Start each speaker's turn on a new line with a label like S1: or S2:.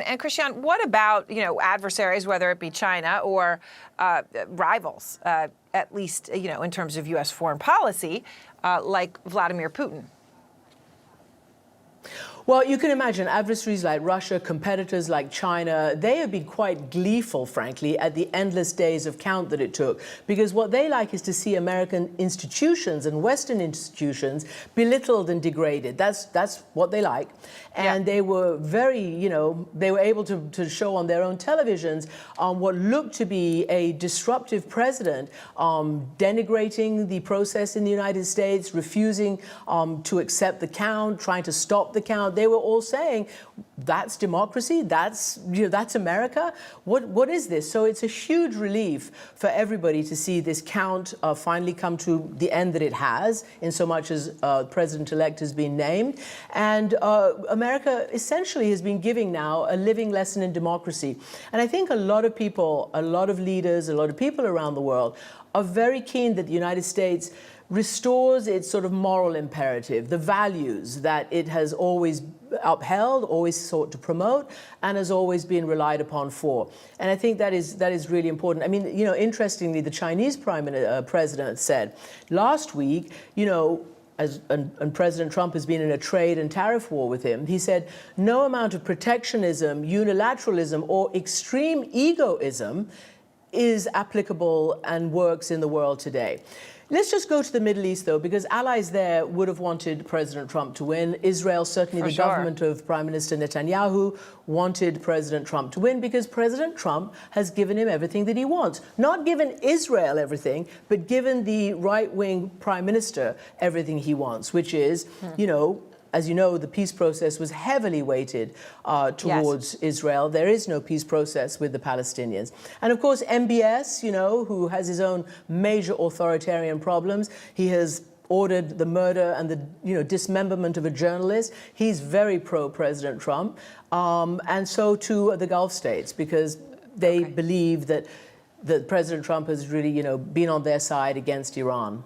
S1: And Christian, what about, adversaries, whether it be China or rivals, at least, in terms of U.S. foreign policy, like Vladimir Putin?
S2: Well, you can imagine adversaries like Russia, competitors like China, they have been quite gleeful, frankly, at the endless days of count that it took. Because what they like is to see American institutions and Western institutions belittled and degraded. That's what they like. And they were very, they were able to show on their own televisions what looked to be a disruptive president denigrating the process in the United States, refusing to accept the count, trying to stop the count. They were all saying, that's democracy, that's America. What is this? So it's a huge relief for everybody to see this count finally come to the end that it has, in so much as President-elect has been named. And America essentially has been giving now a living lesson in democracy. And I think a lot of people, a lot of leaders, a lot of people around the world are very keen that the United States restores its sort of moral imperative, the values that it has always upheld, always sought to promote, and has always been relied upon for. And I think that is really important. I mean, interestingly, the Chinese president said last week, and President Trump has been in a trade and tariff war with him, he said, no amount of protectionism, unilateralism, or extreme egoism is applicable and works in the world today. Let's just go to the Middle East, though, because allies there would have wanted President Trump to win. Israel, certainly the government of Prime Minister Netanyahu, wanted President Trump to win because President Trump has given him everything that he wants. Not given Israel everything, but given the right-wing Prime Minister everything he wants, which is, as you know, the peace process was heavily weighted towards Israel. There is no peace process with the Palestinians. And of course, MBS, who has his own major authoritarian problems, he has ordered the murder and the dismemberment of a journalist. He's very pro-President Trump. And so too the Gulf states, because they believe that President Trump has really, been on their side against Iran.